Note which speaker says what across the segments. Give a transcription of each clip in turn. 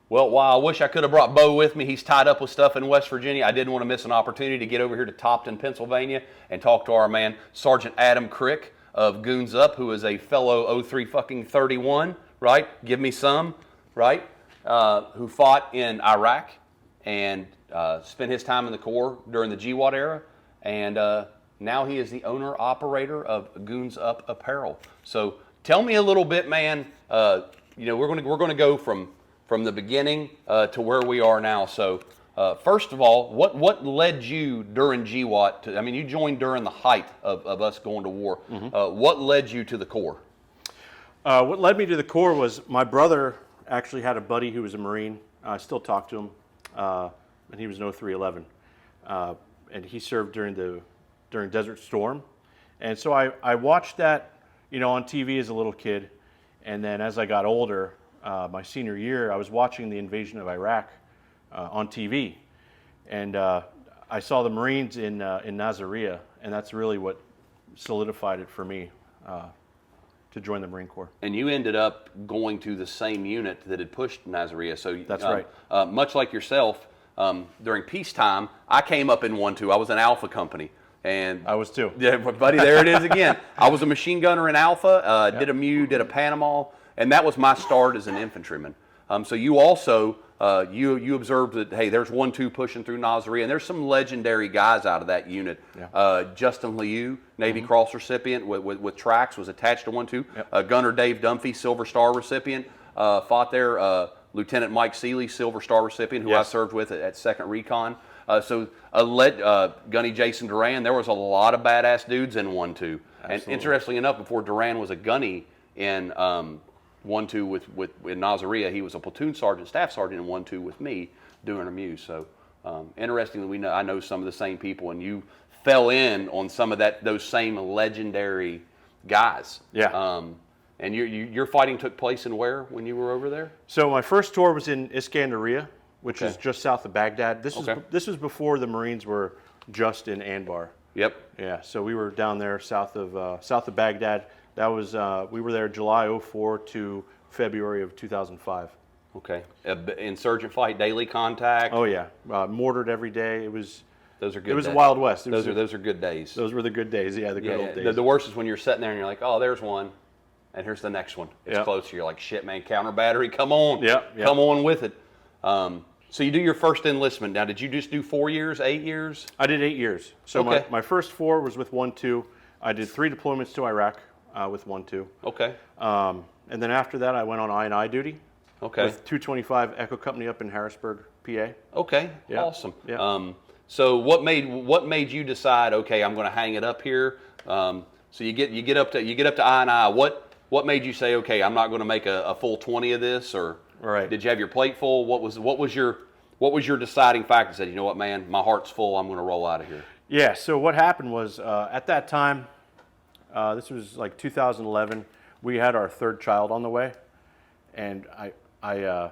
Speaker 1: Well, while I wish I could have brought Bo with me, he's tied up with stuff in West Virginia. I didn't want to miss an opportunity to get over here to Topton, Pennsylvania, and talk to our man, Sergeant Adam Krick of Goons Up, who is a fellow 03 fucking 31, right? Give me some, right? Who fought in Iraq and spent his time in the Corps during the GWAT era, and now he is the owner-operator of Goons Up Apparel. So tell me a little bit, man. We're going to go from the beginning to where we are now. So first of all, what led you during GWAT to, I mean, you joined during the height of us going to war. What led you to the Corps?
Speaker 2: What led me to the Corps was my brother actually had a buddy who was a Marine. I still talk to him, and he was an 0311. And he served during Desert Storm. And so I watched that, on TV as a little kid. And then as I got older, my senior year, I was watching the invasion of Iraq on TV, and I saw the Marines in Nasiriyah, and that's really what solidified it for me to join the Marine Corps.
Speaker 1: And you ended up going to the same unit that had pushed Nasiriyah. So
Speaker 2: that's right.
Speaker 1: Much like yourself, during peacetime, I came up in 1-2. I was in Alpha Company. And
Speaker 2: I was too.
Speaker 1: Yeah, buddy, there it is again. I was a machine gunner in Alpha, did a MEU, did a Panama. And that was my start as an infantryman. So you also, you observed that, hey, there's 1-2 pushing through Nasiriyah, and there's some legendary guys out of that unit. Yeah. Justin Liu, Navy Cross recipient with tracks, was attached to 1-2. Yep. Gunner Dave Dunphy, Silver Star recipient, fought there. Lieutenant Mike Seeley, Silver Star recipient, who I served with at 2nd Recon. Gunny Jason Duran, there was a lot of badass dudes in 1-2. And interestingly enough, before Duran was a gunny in 1-2 with Nasiriyah, he was a platoon sergeant, staff sergeant in 1-2 with me doing a MEU. So interestingly, I know some of the same people, and you fell in on some of those same legendary guys.
Speaker 2: Yeah.
Speaker 1: And your fighting took place in where when you were over there?
Speaker 2: So my first tour was in Iskandariya, which is just south of Baghdad. This was before the Marines were just in Anbar.
Speaker 1: Yep.
Speaker 2: Yeah. So we were down there south of Baghdad. That was we were there July 04 to February of 2005.
Speaker 1: Okay. Insurgent fight, daily contact.
Speaker 2: Oh yeah, mortared every day.
Speaker 1: Those are good.
Speaker 2: It was
Speaker 1: days.
Speaker 2: a Wild West.
Speaker 1: Those are good days.
Speaker 2: Those were the good days. Yeah, the good old days.
Speaker 1: The worst is when you're sitting there and you're like, oh, there's one, and here's the next one. It's closer. You're like, shit, man, counter battery, come on. Come on with it. So you do your first enlistment. Now, did you just do 4 years, 8 years?
Speaker 2: I did 8 years. So my first 4 was with 1-2. I did 3 deployments to Iraq with 1-2.
Speaker 1: Okay.
Speaker 2: And then after that, I went on I&I duty.
Speaker 1: Okay.
Speaker 2: With 225 Echo Company up in Harrisburg, PA.
Speaker 1: Okay. Yeah. Awesome. Yeah. So what made you decide? Okay, I'm going to hang it up here. So you get up to I&I. What made you say, okay, I'm not going to make a full 20 of this, or did you have your plate full? What was your deciding factor? Said, you know what, man, my heart's full. I'm going to roll out of here.
Speaker 2: Yeah. So what happened was at that time, this was like 2011. We had our 3rd child on the way, and I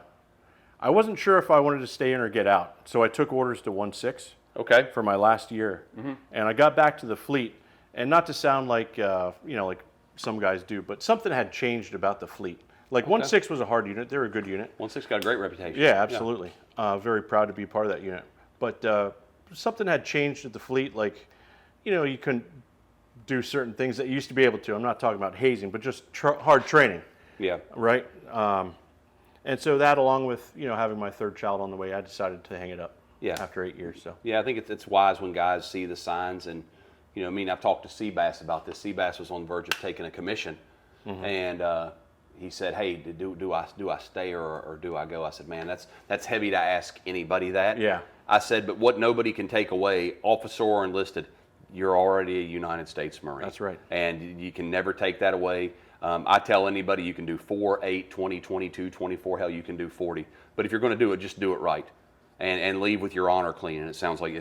Speaker 2: wasn't sure if I wanted to stay in or get out. So I took orders to 1-6.
Speaker 1: Okay.
Speaker 2: For my last year, and I got back to the fleet, and not to sound like like some guys do, but something had changed about the fleet. Like 1-6 was a hard unit; they're a good unit.
Speaker 1: 1-6 got a great reputation.
Speaker 2: Yeah, absolutely. Yeah. Very proud to be part of that unit. But something had changed at the fleet. Like, you couldn't do certain things that you used to be able to. I'm not talking about hazing, but just hard training.
Speaker 1: Yeah.
Speaker 2: Right. And so that, along with having my 3rd child on the way, I decided to hang it up. Yeah. After 8 years, so.
Speaker 1: Yeah, I think it's wise when guys see the signs, and I've talked to Seabass about this. Seabass was on the verge of taking a commission, and he said, "Hey, do I stay or do I go?" I said, "Man, that's heavy to ask anybody that."
Speaker 2: Yeah.
Speaker 1: I said, "But what nobody can take away, officer or enlisted, you're already a United States Marine.
Speaker 2: That's right.
Speaker 1: And you can never take that away. I tell anybody you can do 4, 8, 20, 22, 24. Hell, you can do 40. But if you're going to do it, just do it right." And leave with your honor clean, and it sounds like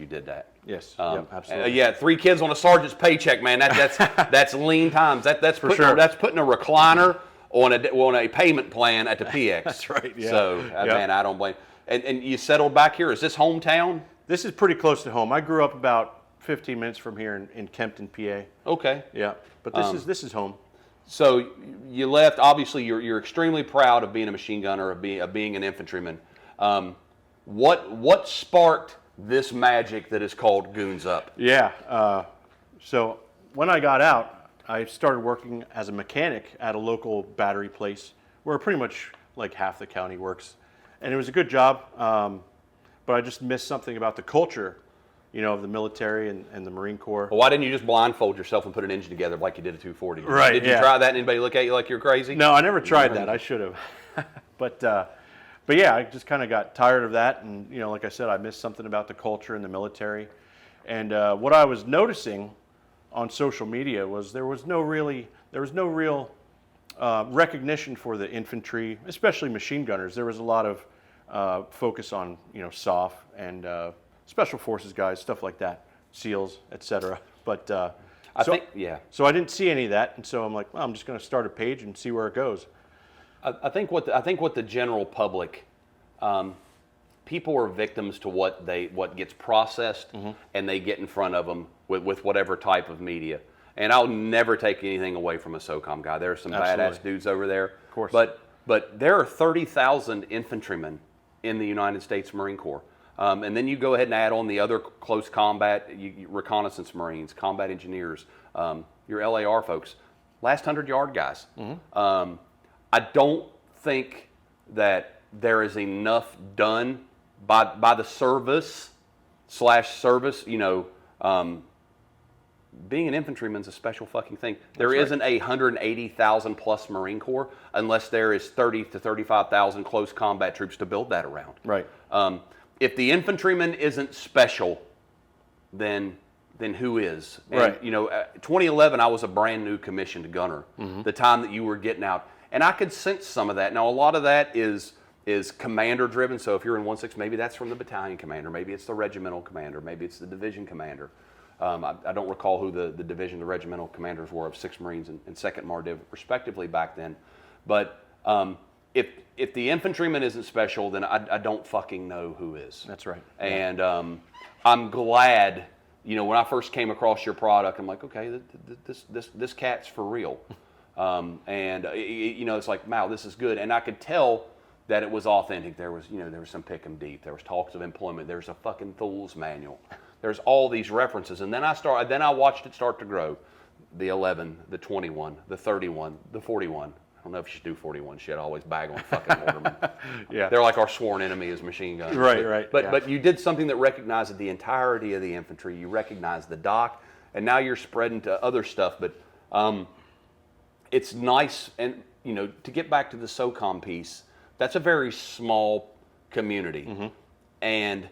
Speaker 1: you did that.
Speaker 2: Yes, absolutely.
Speaker 1: 3 kids on a sergeant's paycheck, man. That's lean times. That's
Speaker 2: for sure.
Speaker 1: That's putting a recliner on a payment plan at the PX.
Speaker 2: That's right. Yeah.
Speaker 1: So man, I don't blame. And you settled back here. Is this hometown?
Speaker 2: This is pretty close to home. I grew up about 15 minutes from here in Kempton, PA.
Speaker 1: Okay.
Speaker 2: Yeah, but this is home.
Speaker 1: So you left. Obviously, you're extremely proud of being a machine gunner, of being an infantryman. What sparked this magic that is called Goons Up?
Speaker 2: Yeah. So when I got out, I started working as a mechanic at a local battery place where pretty much like half the county works, and it was a good job. But I just missed something about the culture, of the military and the Marine Corps.
Speaker 1: Well, why didn't you just blindfold yourself and put an engine together like you did a 240?
Speaker 2: Right.
Speaker 1: Did you try that and anybody look at you like you're crazy?
Speaker 2: No, I never tried that. I should have. But yeah, I just kind of got tired of that. And, like I said, I missed something about the culture in the military. And what I was noticing on social media was there was no real recognition for the infantry, especially machine gunners. There was a lot of focus on, SOF and special forces guys, stuff like that, SEALs, etc. But so I didn't see any of that, and so I'm like, well, I'm just going to start a page and see where it goes.
Speaker 1: I think what the general public, people are victims to what gets processed, and they get in front of them with whatever type of media. And I'll never take anything away from a SOCOM guy. There are some badass dudes over there.
Speaker 2: Of course.
Speaker 1: But there are 30,000 infantrymen in the United States Marine Corps. And then you go ahead and add on the other close combat, reconnaissance Marines, combat engineers, your LAR folks, last 100-yard guys. I don't think that there is enough done by the service. Being an infantryman is a special fucking thing. There isn't a 180,000 plus Marine Corps unless there is 30 to 35,000 close combat troops to build that around.
Speaker 2: Right.
Speaker 1: If the infantryman isn't special, then who is? And,
Speaker 2: right.
Speaker 1: 2011, I was a brand new commissioned gunner. The time that you were getting out, and I could sense some of that. Now, a lot of that is commander driven. So if you're in 1-6, maybe that's from the battalion commander, maybe it's the regimental commander, maybe it's the division commander. I don't recall who the division, the regimental commanders were of 6th Marines and 2nd MARDIV respectively back then. But if the infantryman isn't special, then I don't fucking know who is.
Speaker 2: That's right.
Speaker 1: And I'm glad, when I first came across your product, I'm like, okay, this cat's for real. It's like, wow, this is good. And I could tell that it was authentic. There was some pick 'em deep. There was talks of employment. There's a fucking Fool's Manual. There's all these references. And then I watched it start to grow. The 11, the 21, the 31, the 41. I don't know if you should do 41 shit. I always bag on fucking Mortarman.
Speaker 2: Yeah.
Speaker 1: They're like our sworn enemy as machine gunners.
Speaker 2: Right.
Speaker 1: But you did something that recognized the entirety of the infantry. You recognized the doc, and now you're spreading to other stuff. But it's nice, and to get back to the SOCOM piece, that's a very small community, and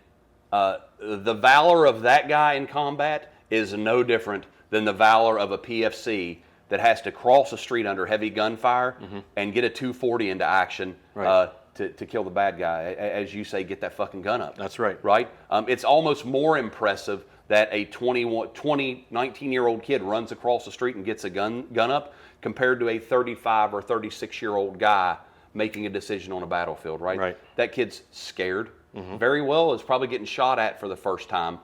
Speaker 1: the valor of that guy in combat is no different than the valor of a PFC that has to cross a street under heavy gunfire and get a 240 into action to kill the bad guy. As you say, get that fucking gun up.
Speaker 2: That's right.
Speaker 1: Right? It's almost more impressive that a 19-year-old kid runs across the street and gets a gun up compared to a 35 or 36-year-old guy making a decision on a battlefield, right?
Speaker 2: Right.
Speaker 1: That kid's scared. Very well, is probably getting shot at for the first time.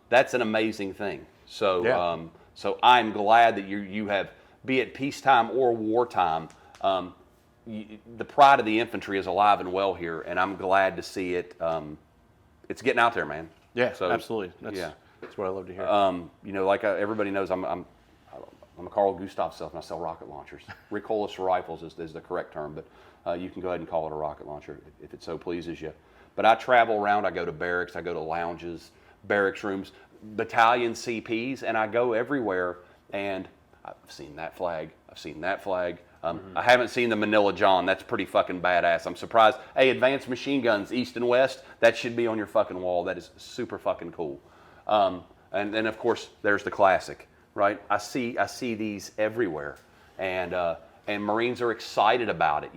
Speaker 1: That's an amazing thing. So,
Speaker 2: yeah.
Speaker 1: So I'm glad that you have, be it peacetime or wartime, the pride of the infantry is alive and well here, and I'm glad to see it. It's getting out there, man.
Speaker 2: Yeah,
Speaker 1: so,
Speaker 2: absolutely. That's what I love to hear.
Speaker 1: Everybody knows, I'm a Carl Gustav self, and I sell rocket launchers. Recoilless rifles is the correct term, but you can go ahead and call it a rocket launcher if it so pleases you. But I travel around. I go to barracks. I go to lounges, barracks rooms, battalion CPs, and I go everywhere. And I've seen that flag. I've seen that flag. I haven't seen the Manila John. That's pretty fucking badass. I'm surprised. Hey, advanced machine guns, east and west. That should be on your fucking wall. That is super fucking cool. And then of course there's the classic, right? I see these everywhere, and Marines are excited about it.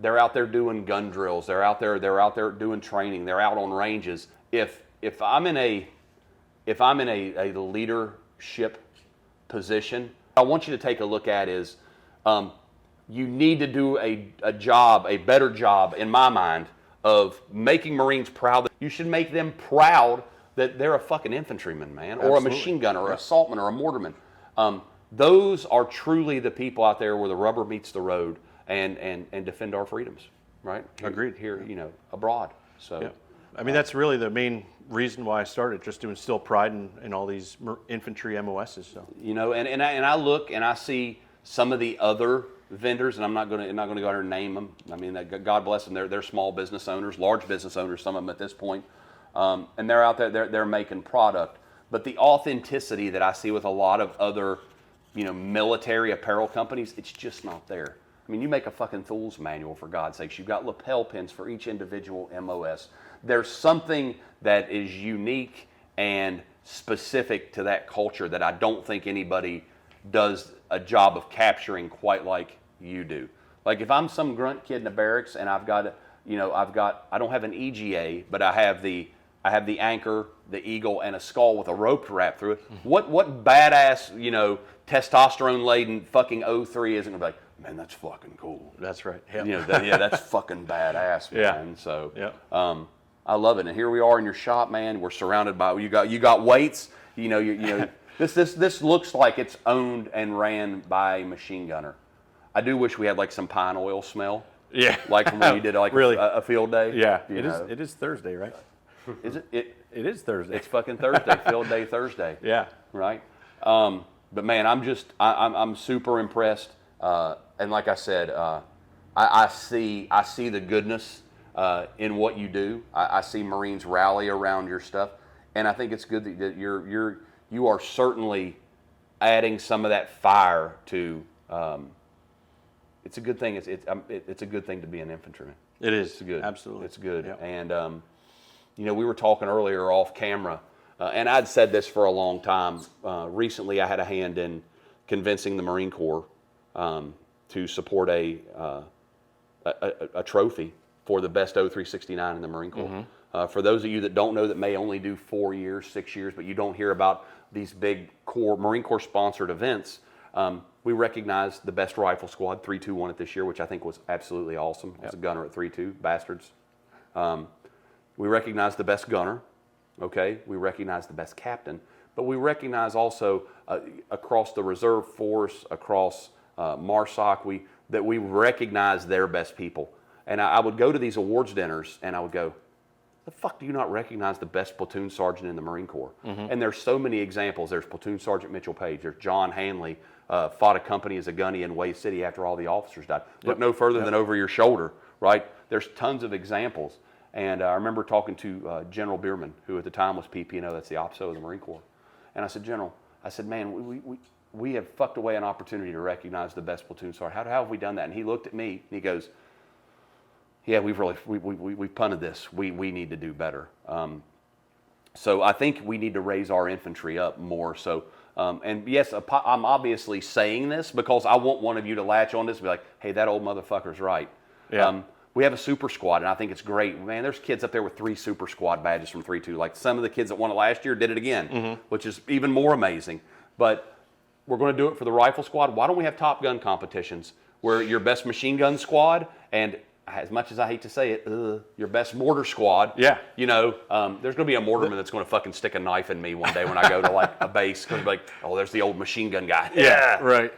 Speaker 1: They're out there doing gun drills. They're out there doing training. They're out on ranges. If I'm in a leadership position, I want you to take a look at is you need to do a better job, in my mind, of making Marines proud. You should make them proud that they're a fucking infantryman, man, or a machine gunner, or a assaultman, or a mortarman. those are truly the people out there where the rubber meets the road and defend our freedoms, right?
Speaker 2: Agreed.
Speaker 1: Here, abroad. So,
Speaker 2: Yeah. I mean, that's really the main reason why I started, just to instill pride in all these infantry MOSs. So,
Speaker 1: and I look and I see some of the other vendors, and I'm not going to go out here and name them. I mean, God bless them. They're small business owners, large business owners, some of them at this point, and they're out there. They're making product, but the authenticity that I see with a lot of other, military apparel companies, it's just not there. I mean, you make a fucking Thul's manual, for God's sakes. You've got lapel pins for each individual MOS. There's something that is unique and specific to that culture that I don't think anybody does a job of capturing quite like you do. Like if I'm some grunt kid in the barracks and I don't have an EGA, but I have the anchor, the eagle, and a skull with a rope to wrap through it. What badass, testosterone laden fucking 03 isn't gonna be like, man, that's fucking cool.
Speaker 2: that's right. Yep.
Speaker 1: That's fucking badass, man.
Speaker 2: Yeah.
Speaker 1: So,
Speaker 2: Yeah.
Speaker 1: I love it. And here we are in your shop, man. We're surrounded by you got weights. This looks like it's owned and ran by a machine gunner. I do wish we had like some pine oil smell.
Speaker 2: Yeah.
Speaker 1: Like when you did like
Speaker 2: really?
Speaker 1: a field day.
Speaker 2: Yeah. It is Thursday, right?
Speaker 1: Is it?
Speaker 2: It is Thursday.
Speaker 1: It's fucking Thursday, field day Thursday.
Speaker 2: Yeah.
Speaker 1: Right. But man, I'm super impressed. And like I said, I see the goodness in what you do. I see Marines rally around your stuff, and I think it's good that you are certainly adding some of that fire to. It's a good thing. It's a good thing to be an infantryman.
Speaker 2: It is.
Speaker 1: It's good.
Speaker 2: Absolutely.
Speaker 1: It's good.
Speaker 2: Yep.
Speaker 1: And we were talking earlier off camera, and I'd said this for a long time. Recently, I had a hand in convincing the Marine Corps to support a trophy for the best 0369 in the Marine Corps.
Speaker 2: Mm-hmm.
Speaker 1: For those of you that don't know, that may only do 4 years, 6 years, but you don't hear about these big Marine Corps sponsored events. We recognized the best rifle squad, 321 it this year, which I think was absolutely awesome. I was a gunner at 3.2, bastards. We recognized the best gunner, okay? We recognized the best captain, but we recognize also across the reserve force, across MARSOC, that we recognize their best people. And I would go to these awards dinners and I would go, the fuck do you not recognize the best platoon sergeant in the Marine Corps? Mm-hmm. And there's so many examples. There's Platoon Sergeant Mitchell Page. There's John Hanley, fought a company as a gunny in Wave City after all the officers died. Look no further than over your shoulder, right? There's tons of examples. And I remember talking to General Bierman, who at the time was PPNO, that's the OPSO of the Marine Corps. And I said, General, man, we have fucked away an opportunity to recognize the best platoon sergeant. How have we done that? And he looked at me and he goes, yeah, we've punted this. We need to do better. So I think we need to raise our infantry up more. So, and yes, I'm obviously saying this because I want one of you to latch on this and be like, hey, that old motherfucker's right.
Speaker 2: Yeah.
Speaker 1: We have a super squad, and I think it's great. Man, there's kids up there with 3 super squad badges from 3.2. Like some of the kids that won it last year did it again, which is even more amazing. But we're going to do it for the rifle squad. Why don't we have Top Gun competitions where your best machine gun squad and, as much as I hate to say it, your best mortar squad.
Speaker 2: Yeah.
Speaker 1: There's going to be a mortarman that's going to fucking stick a knife in me one day when I go to like a base. Because like, oh, there's the old machine gun guy.
Speaker 2: Yeah. Right.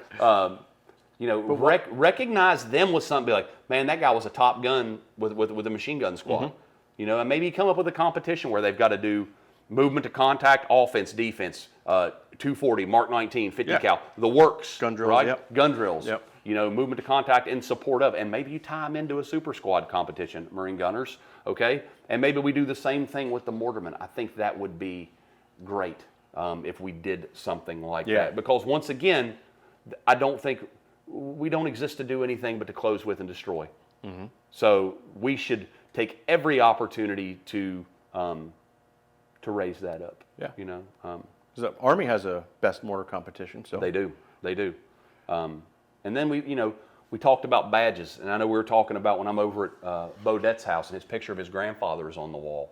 Speaker 1: Recognize them with something. Be like, man, that guy was a Top Gun with a machine gun squad. And maybe come up with a competition where they've got to do movement to contact, offense, defense, 240, Mark 19, 50 cal, the works.
Speaker 2: Gun drills.
Speaker 1: Right?
Speaker 2: Yep.
Speaker 1: Gun drills.
Speaker 2: Yep.
Speaker 1: Movement to contact in support of, and maybe you tie them into a super squad competition, Marine Gunners, okay? And maybe we do the same thing with the mortarmen. I think that would be great if we did something like that. Because once again, I don't think, we don't exist to do anything but to close with and destroy. So we should take every opportunity to raise that up.
Speaker 2: Yeah.
Speaker 1: The
Speaker 2: Army has a best mortar competition. So
Speaker 1: They do. And then we talked about badges, and I know we were talking about when I'm over at Bodette's house, and his picture of his grandfather is on the wall.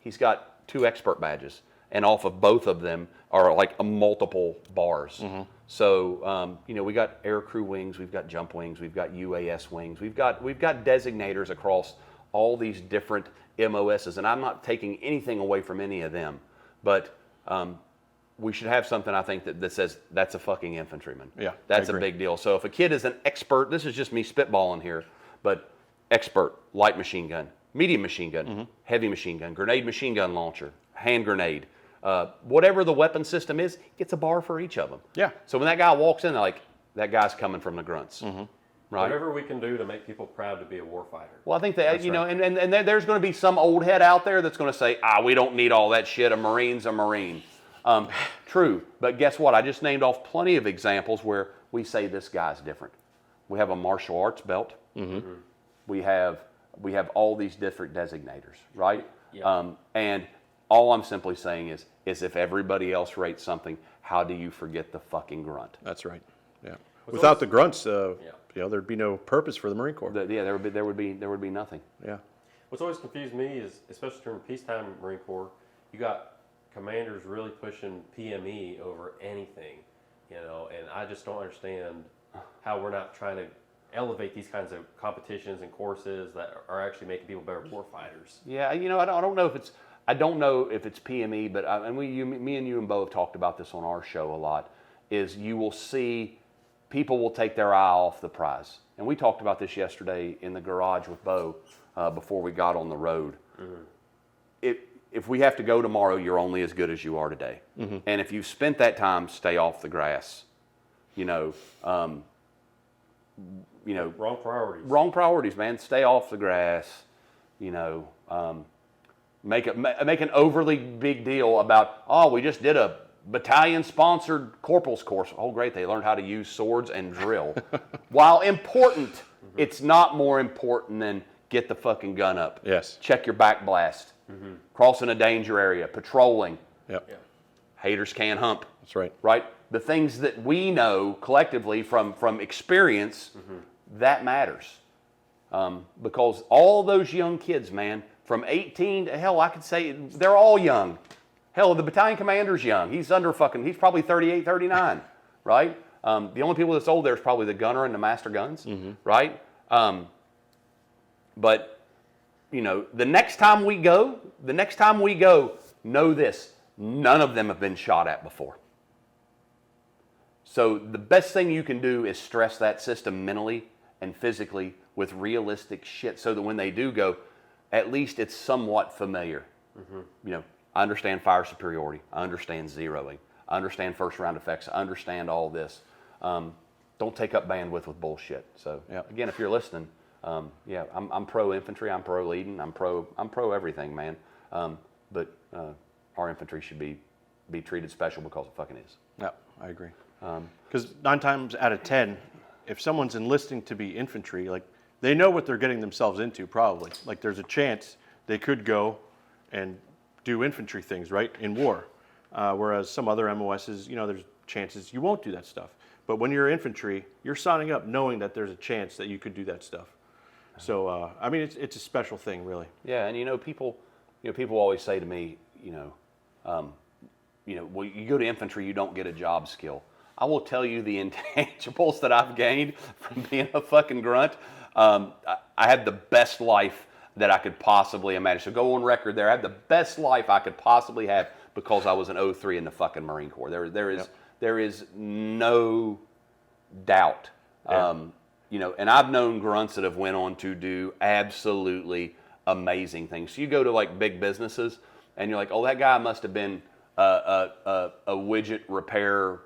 Speaker 1: He's got 2 expert badges, and off of both of them are like multiple bars. So we got air crew wings, we've got jump wings, we've got UAS wings, we've got designators across all these different MOSs, and I'm not taking anything away from any of them, but we should have something, I think, that says that's a fucking infantryman.
Speaker 2: Yeah,
Speaker 1: that's
Speaker 2: I
Speaker 1: a
Speaker 2: agree.
Speaker 1: big deal. So if a kid is an expert, this is just me spitballing here, but expert, light machine gun, medium machine gun, heavy machine gun, grenade machine gun launcher, hand grenade, whatever the weapon system is, gets a bar for each of them.
Speaker 2: Yeah.
Speaker 1: So when that guy walks in, they're like, that guy's coming from the grunts. Right?
Speaker 3: Whatever we can do to make people proud to be a warfighter.
Speaker 1: Well, I think that, you know, and there's going to be some old head out there that's going to say, we don't need all that shit. A Marine's a Marine. True. But guess what? I just named off plenty of examples where we say this guy's different. We have a martial arts belt. We have all these different designators, right?
Speaker 3: Yeah.
Speaker 1: And all I'm simply saying is if everybody else rates something, how do you forget the fucking grunt?
Speaker 2: That's right. Yeah. Without the grunts, you know, there'd be no purpose for the Marine Corps.
Speaker 1: There would be nothing.
Speaker 2: Yeah.
Speaker 3: What's always confused me is, especially during peacetime Marine Corps, you got commanders really pushing PME over anything, you know, and I just don't understand how we're not trying to elevate these kinds of competitions and courses that are actually making people better warfighters.
Speaker 1: Yeah, you know, I don't know if it's PME, but me and you and Bo have talked about this on our show a lot. Is you will see people will take their eye off the prize, and we talked about this yesterday in the garage with Bo before we got on the road. If we have to go tomorrow, you're only as good as you are today, and if you've spent that time, stay off the grass. You know.
Speaker 3: Wrong priorities.
Speaker 1: Wrong priorities, man. Stay off the grass. You know, make an overly big deal about, we just did a battalion-sponsored corporal's course. Oh, great, they learned how to use swords and drill. While important, it's not more important than get the fucking gun up.
Speaker 2: Yes.
Speaker 1: Check your back blast. Crossing a danger area. Patrolling.
Speaker 2: Yep.
Speaker 3: Yeah.
Speaker 1: Haters can't hump.
Speaker 2: That's right.
Speaker 1: Right? The things that we know collectively from experience, that matters. Because all those young kids, man, from 18 to hell, I could say they're all young. Hell, the battalion commander's young. He's he's probably 38, 39, right? The only people that's old there is probably the gunner and the master guns, right? But, you know, the next time we go, know this, none of them have been shot at before. So the best thing you can do is stress that system mentally and physically with realistic shit so that when they do go, at least it's somewhat familiar. You know, I understand fire superiority. I understand zeroing. I understand first round effects. I understand all this. Don't take up bandwidth with bullshit. So again, if you're listening, I'm pro infantry. I'm pro leading. I'm pro everything, man. But our infantry should be treated special because it fucking is.
Speaker 2: Yeah, I agree. Because 9 times out of 10, if someone's enlisting to be infantry, like they know what they're getting themselves into probably. Like there's a chance they could go and do infantry things, right, in war. Whereas some other MOSs, you know, there's chances you won't do that stuff. But when you're infantry, you're signing up knowing that there's a chance that you could do that stuff. So, I mean, it's a special thing, really.
Speaker 1: Yeah, and people always say to me, well, you go to infantry, you don't get a job skill. I will tell you the intangibles that I've gained from being a fucking grunt. I had the best life that I could possibly imagine. So go on record there. I had the best life I could possibly have because I was an 03 in the fucking Marine Corps. There is no doubt.
Speaker 2: Yeah.
Speaker 1: And I've known grunts that have went on to do absolutely amazing things. So you go to like big businesses and you're like, oh, that guy must have been a widget repair,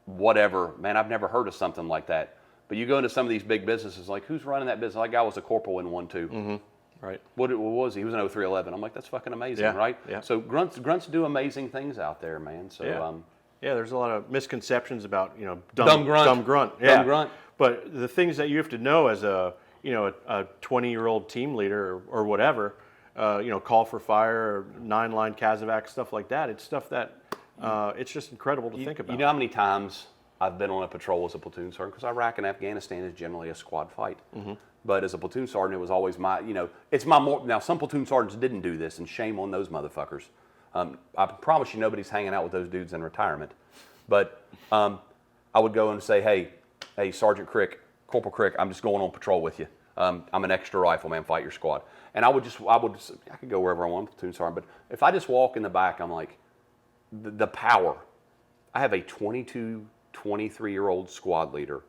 Speaker 1: whatever. Man, I've never heard of something like that. But you go into some of these big businesses, like who's running that business? That guy was a corporal in 1, 2.
Speaker 2: Right.
Speaker 1: What was he? He was an 0311. I'm like, that's fucking amazing,
Speaker 2: Yeah,
Speaker 1: right?
Speaker 2: yeah.
Speaker 1: So grunts do amazing things out there, man. So
Speaker 2: yeah, there's a lot of misconceptions about
Speaker 1: Dumb grunt.
Speaker 2: Dumb grunt. Yeah.
Speaker 1: Dumb grunt.
Speaker 2: But the things that you have to know as a 20-year-old team leader or whatever, call for fire, 9-line Casevac, stuff like that. It's stuff that it's just incredible to think about.
Speaker 1: You know how many times I've been on a patrol as a platoon sergeant? Because Iraq and Afghanistan is generally a squad fight. But as a platoon sergeant, it was always now some platoon sergeants didn't do this, and shame on those motherfuckers. I promise you nobody's hanging out with those dudes in retirement. But I would go and say, hey, Sergeant Krick, Corporal Krick, I'm just going on patrol with you. I'm an extra rifleman, fight your squad. And I could go wherever I want, platoon sergeant, but if I just walk in the back, I'm like, the power I have a 22, 23-year-old squad leader,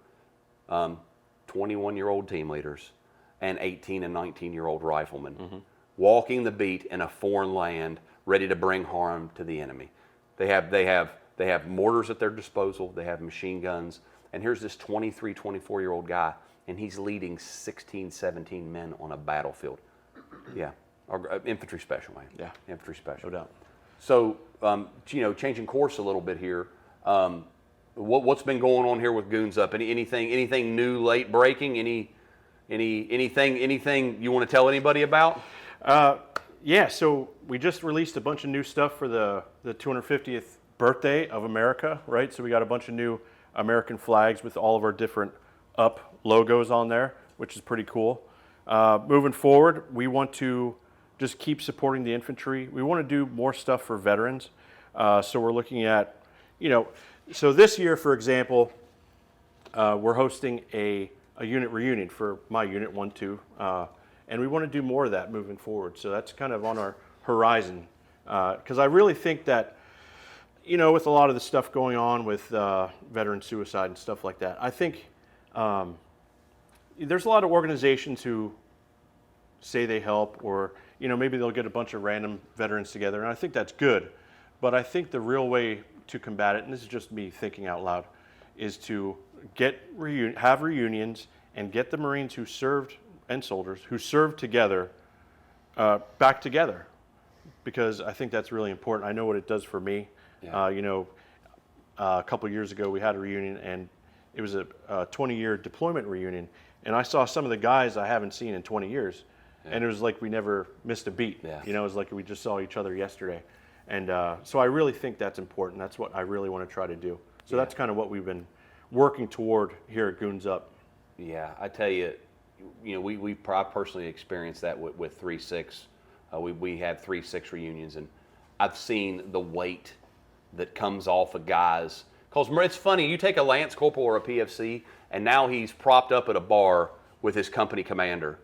Speaker 1: 21-year-old team leaders, and 18 and 19-year-old riflemen walking the beat in a foreign land, ready to bring harm to the enemy. They have mortars at their disposal. They have machine guns. And here's this 23, 24-year-old guy, and he's leading 16, 17 men on a battlefield. Yeah, our infantry special, man.
Speaker 2: Yeah,
Speaker 1: infantry special.
Speaker 2: no doubt.
Speaker 1: So, changing course a little bit here. What's been going on here with Goons Up? Anything new, late breaking? Anything you want to tell anybody about?
Speaker 2: Yeah, so we just released a bunch of new stuff for the 250th birthday of America, right? So we got a bunch of new American flags with all of our different up logos on there, which is pretty cool. Moving forward, we want to just keep supporting the infantry. We want to do more stuff for veterans. So we're looking at, so this year, for example, we're hosting a unit reunion for my unit 1-2, and we want to do more of that moving forward. So that's kind of on our horizon, because I really think that, with a lot of the stuff going on with veteran suicide and stuff like that, I think there's a lot of organizations who say they help, or maybe they'll get a bunch of random veterans together, and I think that's good. But I think the real way to combat it, and this is just me thinking out loud, is to have reunions and get the Marines who served and soldiers who served together back together, because I think that's really important. I know what it does for me.
Speaker 1: Yeah.
Speaker 2: A couple of years ago we had a reunion, and it was a 20-year deployment reunion, and I saw some of the guys I haven't seen in 20 years, and it was like we never missed a beat.
Speaker 1: Yeah.
Speaker 2: It was like we just saw each other yesterday, and so I really think that's important. That's what I really want to try to do. So that's kind of what we've been working toward here at Goons Up.
Speaker 1: Yeah, I tell you, I personally experienced that with 3-6. We had 3-6 reunions, and I've seen the weight that comes off of guys. Because it's funny, you take a Lance Corporal or a PFC, and now he's propped up at a bar with his company commander,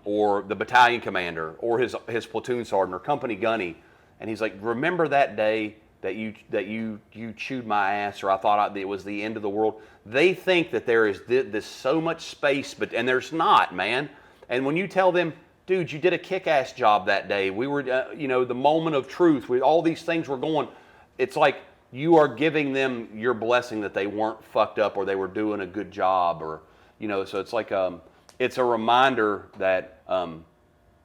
Speaker 1: or the battalion commander, or his platoon sergeant, or company gunny, and he's like, "Remember that day that you chewed my ass, or I thought it was the end of the world." They think that there is this so much space, and there's not, man. And when you tell them, "Dude, you did a kick-ass job that day. We were, the moment of truth. All these things were going." It's like you are giving them your blessing that they weren't fucked up, or they were doing a good job, or So it's like it's a reminder that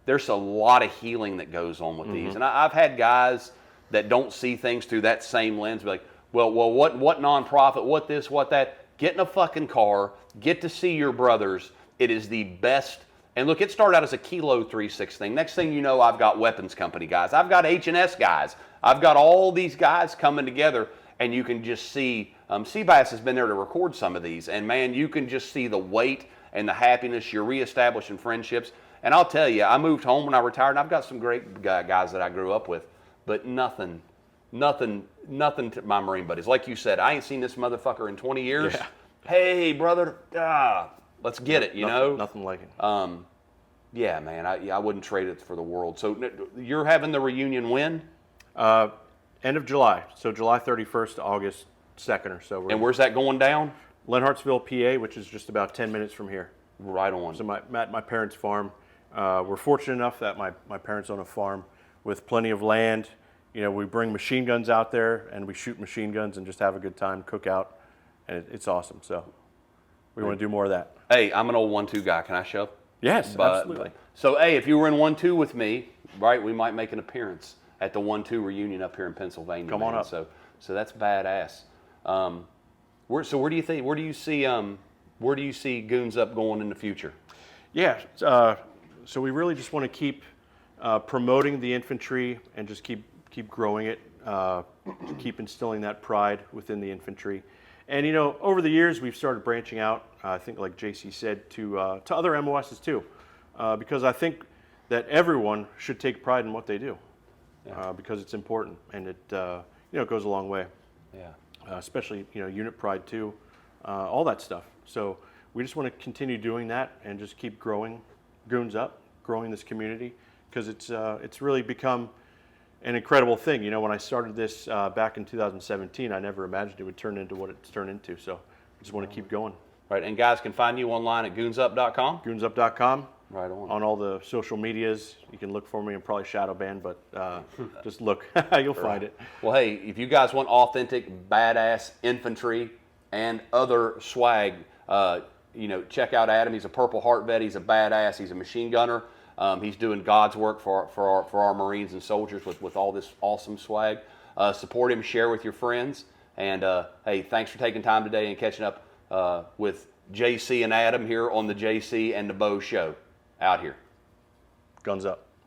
Speaker 1: there's a lot of healing that goes on with these. And I've had guys that don't see things through that same lens be like, well, what nonprofit, what this, what that. Get in a fucking car, get to see your brothers. It is the best. And look, it started out as a Kilo 3-6 thing. Next thing you know, I've got weapons company guys. I've got H&S guys. I've got all these guys coming together, and you can just see, Seabass has been there to record some of these, and man, you can just see the weight and the happiness. You're reestablishing friendships. And I'll tell you, I moved home when I retired, and I've got some great guys that I grew up with, but nothing to my Marine buddies. Like you said, I ain't seen this motherfucker in 20 years.
Speaker 2: Yeah.
Speaker 1: Hey, brother, let's get it,
Speaker 2: Nothing like it.
Speaker 1: Yeah, man, I wouldn't trade it for the world. So you're having the reunion when?
Speaker 2: End of July, so July 31st to August 2nd or so.
Speaker 1: And where's that going down?
Speaker 2: Lenhartsville, PA, which is just about 10 minutes from here.
Speaker 1: Right on.
Speaker 2: So my parents' farm. We're fortunate enough that my parents own a farm with plenty of land. We bring machine guns out there, and we shoot machine guns and just have a good time, cook out, and it's awesome. So we want to do more of that.
Speaker 1: Hey, I'm an old 1-2 guy. Can I show up?
Speaker 2: Yes, absolutely.
Speaker 1: So, hey, if you were in 1-2 with me, right, we might make an appearance at the 1-2 reunion up here in Pennsylvania.
Speaker 2: Come on up.
Speaker 1: So that's badass. Where do you see Goons Up going in the future?
Speaker 2: Yeah. So we really just want to keep promoting the infantry and just keep growing it, keep instilling that pride within the infantry. And over the years we've started branching out. I think, like JC said, to other MOSs too, because I think that everyone should take pride in what they do, because it's important, and it goes a long way.
Speaker 1: Yeah.
Speaker 2: Especially unit pride too, all that stuff. So we just want to continue doing that and just keep growing Goons Up, growing this community, because it's really become an incredible thing. You know, when I started this back in 2017, I never imagined it would turn into what it's turned into. So I just want to keep going.
Speaker 1: Right, and guys can find you online at goonsup.com.
Speaker 2: Goonsup.com.
Speaker 1: Right on.
Speaker 2: On all the social medias. You can look for me and probably shadow ban, but just look. You'll find it.
Speaker 1: Well, hey, if you guys want authentic, badass infantry and other swag, you know, check out Adam. He's a Purple Heart vet. He's a badass. He's a machine gunner. He's doing God's work for our Marines and soldiers with all this awesome swag. Support him, share with your friends. And hey, thanks for taking time today and catching up with JC and Adam here on the JC and the Bo Show. Out here.
Speaker 2: Guns up.